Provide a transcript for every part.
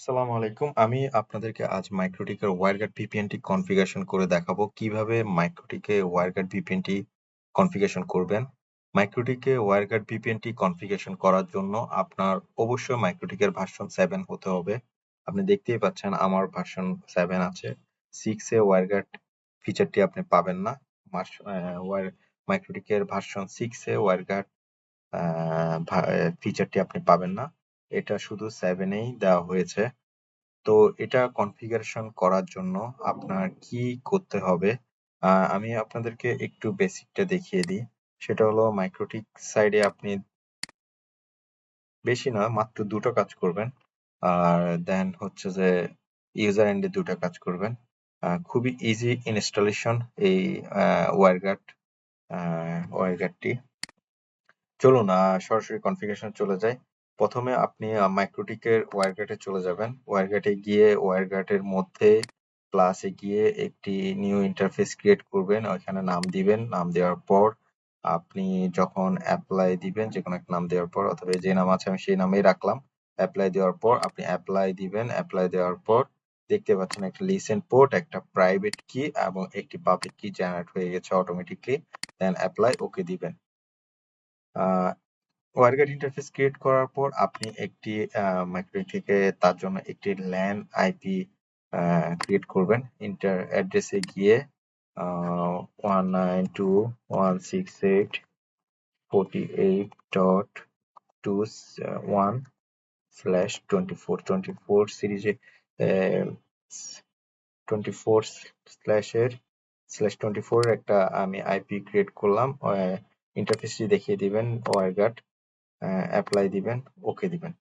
আসসালামু আলাইকুম। আমি আপনাদেরকে আজ মাইক্রোটিকের ওয়্যারগার্ড ভিপিএনটি কনফিগারেশন করে দেখাবো কিভাবে মাইক্রোটিকে ওয়্যারগার্ড ভিপিএনটি কনফিগারেশন করবেন। মাইক্রোটিকে ওয়্যারগার্ড ভিপিএনটি কনফিগারেশন করার জন্য আপনার অবশ্যই মাইক্রোটিকের ভার্সন 7 হতে হবে। আপনি দেখতেই পাচ্ছেন আমার ভার্সন 7 আছে। 6 এ ওয়্যারগার্ড ফিচারটি আপনি পাবেন না। মাইক্রোটিকের ভার্সন 6 এ ওয়্যারগার্ড ফিচারটি আপনি পাবেন না। এটা শুধু 7 এই দেওয়া হয়েছে। তো এটা কনফিগারেশন করার জন্য আপনার কি করতে হবে আমি আপনাদেরকে একটু বেসিকটা দেখিয়ে দিই। সেটা হলো মাইক্রোটিক সাইডে আপনি বেশি না মাত্র দুটো কাজ করবেন। আর দেন হচ্ছে যে ইউজার এন্ডে দুটো কাজ করবেন। খুবই ইজি ইনস্টলেশন এই ওয়্যারগার্ডটি। চলুন সরাসরি কনফিগারেশন চলে যাই। প্রথমে আপনি মাইক্রোটিকের ওয়্যারগার্ডে চলে যাবেন। ওয়্যারগার্ডে গিয়ে ওয়্যারগার্ডের মধ্যে ক্লাসে গিয়ে একটি নিউ ইন্টারফেস ক্রিয়েট করবেন। ওইখানে নাম দিবেন। নাম দেওয়ার পর আপনি যখন অ্যাপ্লাই দিবেন, যেকোনো একটা নাম দেওয়ার পর, অথবা যে নাম আছে আমি সেই নামেই রাখলাম। অ্যাপ্লাই দেওয়ার পর আপনি অ্যাপ্লাই দিবেন। অ্যাপ্লাই দেওয়ার পর দেখতে পাচ্ছেন একটা লিসেন পোর্ট, একটা প্রাইভেট কি এবং একটি পাবলিক কি জেনারেট হয়ে গেছে অটোমেটিকলি। দেন অ্যাপ্লাই ওকে দিবেন। ওয়্যারগার্ড ইন্টারফেস ক্রিয়েট করার পর আপনি একটি মাইক্রোটিক থেকে তার জন্য একটি ল্যান আইপি ক্রিয়েট করবেন। ইন্টার অ্যাড্রেসে গিয়ে 192.168.2.1/24 সিরিজে 24/24 এর একটা আমি আইপি ক্রিয়েট করলাম। ইন্টারফেসটি দেখিয়ে দিবেন ওয়্যারগার্ড, অ্যাপ্লাই দিবেন, ওকে দিবেন।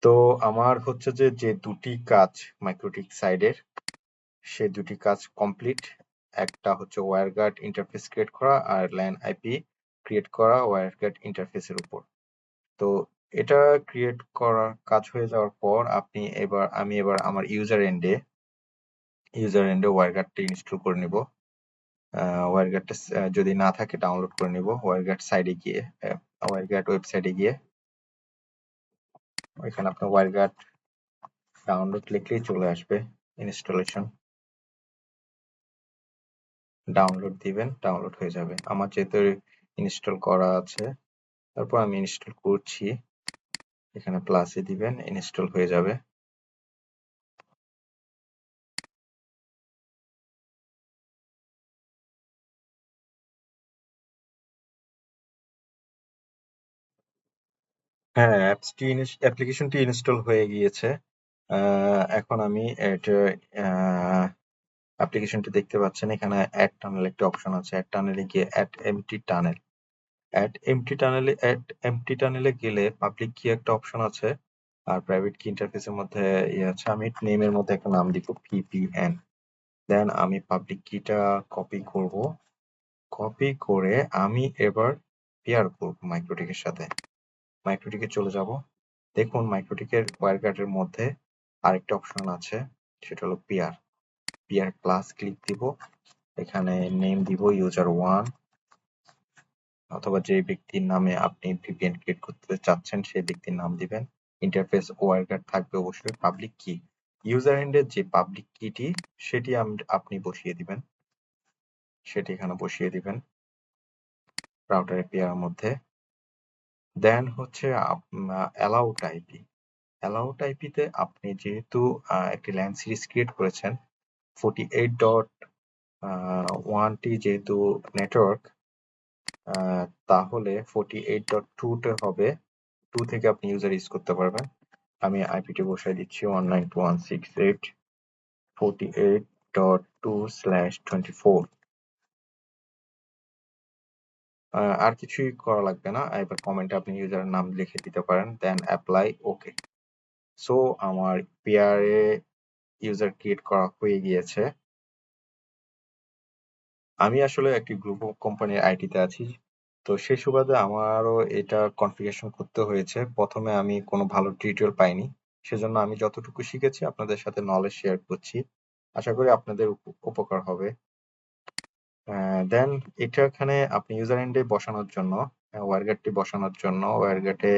তো আমার হচ্ছে যে দুটি কাজ মাইক্রোটিক সাইডের, সে দুটি কাজ কমপ্লিট। একটা হচ্ছে ওয়্যারগার্ড ইন্টারফেস ক্রিয়েট করা আর ল্যান আইপি ক্রিয়েট করা ওয়্যারগার্ড ইন্টারফেসের উপর। তো এটা ক্রিয়েট করার কাজ হয়ে যাওয়ার পর আমি এবার আমার ইউজার এন্ডে ওয়্যারগার্ডটি ইনস্টল করে নিব। ওয়্যারগার্ডটা যদি না থাকে ডাউনলোড করে নিব। ওয়্যারগার্ড সাইডে গিয়ে ওয়্যারগার্ড ওয়েবসাইটে গিয়ে ওইখানে আপনার ওয়্যারগার্ড ডাউনলোড লিখলেই চলে আসবে। ইনস্টলেশন ডাউনলোড দিবেন, ডাউনলোড হয়ে যাবে। আমার যেহেতু ইনস্টল করা আছে, তারপর আমি ইনস্টল করছি। এখানে প্লাসে দিবেন, ইনস্টল হয়ে যাবে। হ্যাঁ, অ্যাপ্লিকেশনটি ইনস্টল হয়ে গিয়েছে। এখন আমি এটা অ্যাপ্লিকেশনটি দেখতে পাচ্ছেন, এখানে অ্যাড টানেল একটা অপশন আছে। অ্যাড টানেলে গিয়ে অ্যাড এমটি টানেলে গেলে পাবলিক কি একটা অপশন আছে আর প্রাইভেট কি ইন্টারফেসের মধ্যে আছে। আমি নেমের মধ্যে একটা নাম দিব পিপিএন। দেন আমি পাবলিক কিটা কপি করব। কপি করে আমি এবার পেয়ার করব মাইক্রোটিকের সাথে। মাইক্রোটিকে চলে যাব। দেখুন মাইক্রোটিকের ওয়্যারগার্ডের মধ্যে আরেকটা অপশন আছে, সেটা হলো পেয়ার প্লাস ক্লিক দিব। এখানে নেম দিব user1, অথবা যে ব্যক্তির নামে আপনি ভিপিএন ক্রিয়েট করতে চাচ্ছেন সেই ব্যক্তির নাম দিবেন। ইন্টারফেস ওয়্যারগার্ড থাকবে অবশ্যই। পাবলিক কি, ইউজার এন্ডের যে পাবলিক কিটি সেটি আপনি বসিয়ে দিবেন। সেটি এখানে বসিয়ে দিবেন রাউটারের পেয়ারের মধ্যে। দেন হচ্ছে অ্যালাউড আইপিতে আপনি যেহেতু একটি ল্যান সিরিজ ক্রিয়েট করেছেন 48.1টি যেহেতু নেটওয়ার্ক, তাহলে 48.2তে হবে। 2 থেকে আপনি ইউজার ইউজ করতে পারবেন। আমি আইপিটি বসাই দিচ্ছি 192.168.48.2/24। আর কিছুই করা লাগবে না। এবার কমেন্টে আপনি ইউজারের নাম লিখে দিতে পারেন, দেন অ্যাপ্লাই ওকে। সো আমার পেয়ারে ইউজার ক্রিয়েট করা হয়ে গিয়েছে। আমি আসলে একটি গ্রুপ অফ কোম্পানির আইটিতে আছি, তো সেই সুবাদে আমারও এটা কনফিগারেশন করতে হয়েছে। প্রথমে আমি কোনো ভালো টিউটোরিয়াল পাইনি, সেজন্য আমি যতটুকু শিখেছি আপনাদের সাথে নলেজ শেয়ার করছি। আশা করি আপনাদের উপকার হবে। দেন এটা এখানে আপনি ইউজার এন্ডে বসানোর জন্য ওয়্যারগার্ডটি বসানোর জন্য ওয়্যারগার্ডে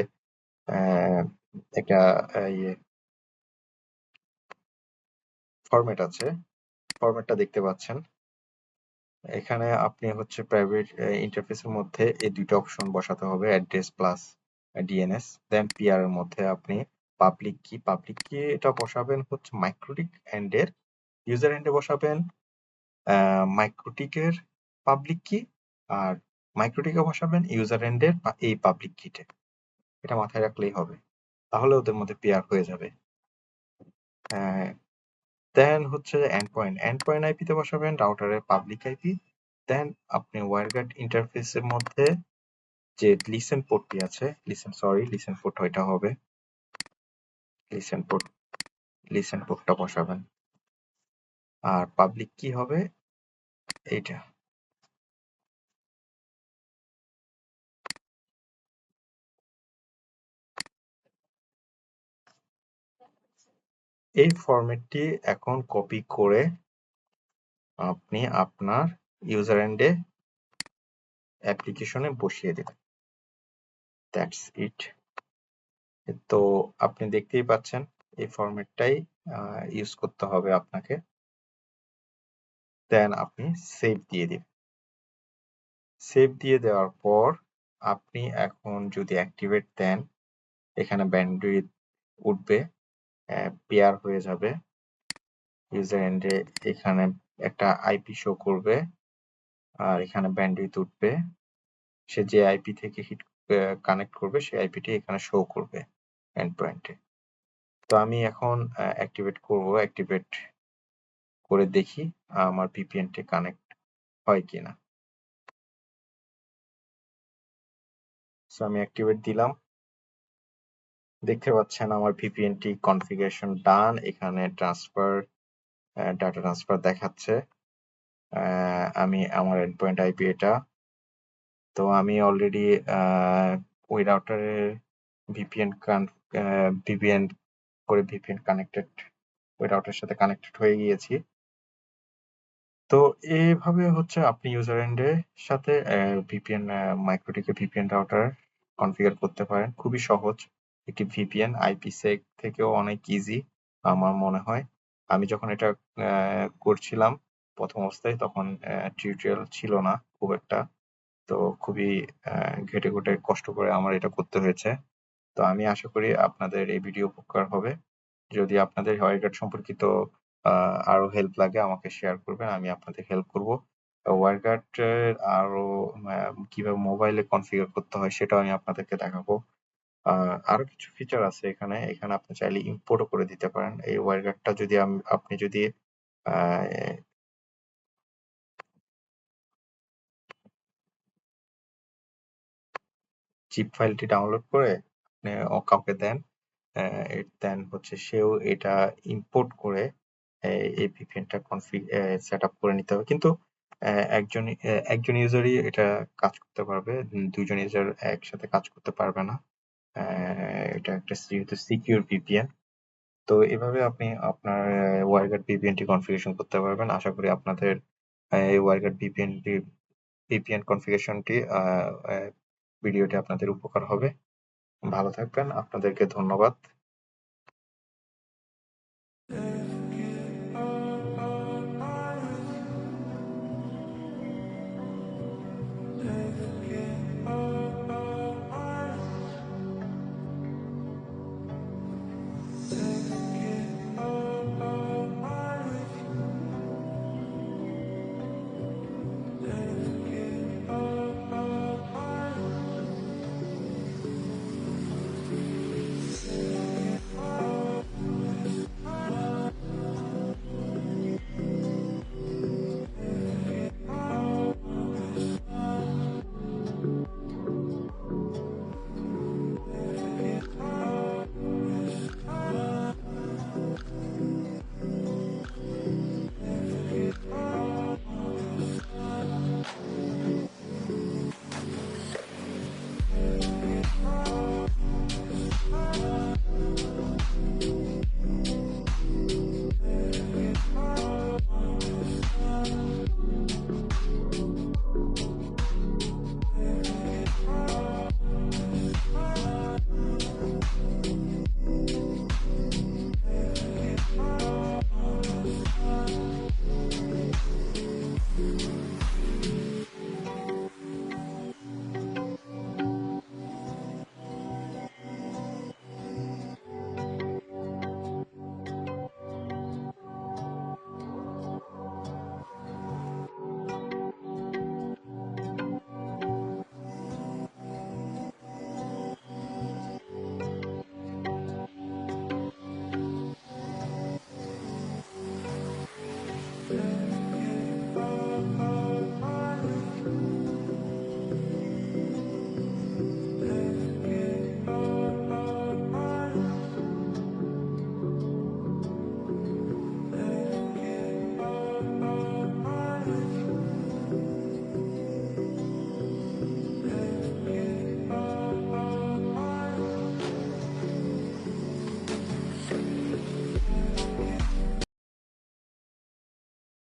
একটা ফরম্যাট আছে, ফরম্যাটটা দেখতে পাচ্ছেন। এখানে আপনি হচ্ছে প্রাইভেট ইন্টারফেসের মধ্যে এই দুইটা অপশন বসাতে হবে, অ্যাড্রেস প্লাস ডিএনএস। দেন পিআর এর মধ্যে আপনি পাবলিক কি এটা বসাবেন হচ্ছে মাইক্রোটিক এন্ড এর, ইউজার এন্ডে বসাবেন মাইক্রোটিকের পাবলিক কি, আর মাইক্রোটিকে বসাবেন ইউজার এন্ডের এই পাবলিক কিটে। এটা মাথায় রাখলেই হবে, তাহলে ওদের মধ্যে পেয়ার হয়ে যাবে। দেন হচ্ছে এন্ড পয়েন্ট আইপিতে বসাবেন রাউটারের পাবলিক আইপি। দেন আপনি ওয়্যারগার্ড ইন্টারফেসের মধ্যে যে লিসেন পোর্টটি আছে, লিসেন পোর্ট ওইটা হবে, লিসেন পোর্টটা বসাবেন। আর পাবলিক কি হবে এইটা। এই ফরম্যাটটি এখন কপি করে আপনি আপনার ইউজার এন্ডে অ্যাপ্লিকেশনে বসিয়ে দেবেন। That's it. তো আপনি দেখতেই পাচ্ছেন এই ফরম্যাটটাই ইউজ করতে হবে আপনাকে। দেন আপনি সেভ দিয়ে দিন। সেভ দিয়ে দেওয়ার পর আপনি এখন যদি অ্যাক্টিভেট দেন, এখানে ব্যান্ডউইথ উঠবে, পেয়ার হয়ে যাবে ইউজার এন্ডে, এখানে একটা আইপি শো করবে, আর এখানে ব্যান্ডউইথ উঠবে। সে যে আইপি থেকে হিট কানেক্ট করবে সেই আইপিটি এখানে শো করবে এন্ড পয়েন্টে। তো আমি এখন অ্যাক্টিভেট করব, অ্যাক্টিভেট করে দেখি আমার ভিপিএনটি কানেক্ট হয় কিনা। সো আমি অ্যাক্টিভেট দিলাম, দেখতে পাচ্ছেন আমার ভিপিএনটি কনফিগারেশন ডান। এখানে ট্রান্সফার ডাটা ট্রান্সফার দেখাচ্ছে। আমি আমার এন্ড পয়েন্ট আইপি এটা। তো আমি অলরেডি ওই রাউটারের ভিপিএন ভিপিএন করে ভিপিএন কানেক্টেড, ওই রাউটারের সাথে কানেক্টেড হয়ে গিয়েছি। তো এইভাবে হচ্ছে আপনি ইউজার এন্ডের সাথে ভিপিএন মাইক্রোটিকে ভিপিএন রাউটার কনফিগার করতে পারেন। খুবই সহজ একটি ভিপিএন, আইপিসেক থেকেও অনেক ইজি আমার মনে হয়। আমি যখন এটা করছিলাম প্রথম অবস্থায়, তখন টিউটোরিয়াল ছিল না খুব একটা, তো খুবই ঘেটে ঘুটে কষ্ট করে আমার এটা করতে হয়েছে। তো আমি আশা করি আপনাদের এই ভিডিও উপকার হবে। যদি আপনাদের ওয়্যারগার্ড সম্পর্কিত আরো হেল্প লাগে আমাকে শেয়ার করবেন, আমি আপনাদের হেল্প করব। ওয়্যারগার্ড আরো কিভাবে মোবাইলে কনফিগার করতে হয় সেটাও আমি আপনাদেরকে দেখাবো। আরো কিছু ফিচার আছে এখানে, আপনি চাইলে ইম্পোর্টও করে দিতে পারেন। এই ওয়্যারগার্ডটা যদি আপনি যদি জিপ ফাইলটি ডাউনলোড করে আপনি কাউকে দেন, দেন হচ্ছে সেও এটা ইম্পোর্ট করে এই ভিপিএনটা সেট আপ করে নিতে হবে। কিন্তু একজন ইউজারই এটা কাজ করতে পারবে, দুইজন ইউজার একসাথে কাজ করতে পারবে না। এটা একটা যেহেতু সিকিউর ভিপিএন, তো এভাবে আপনি আপনার ওয়্যারগার্ড ভিপিএনটি কনফিগারেশন করতে পারবেন। আশা করি আপনাদের এই ওয়্যারগার্ড ভিপিএন কনফিগারেশনটি ভিডিওটি আপনাদের উপকার হবে। ভালো থাকবেন, আপনাদেরকে ধন্যবাদ।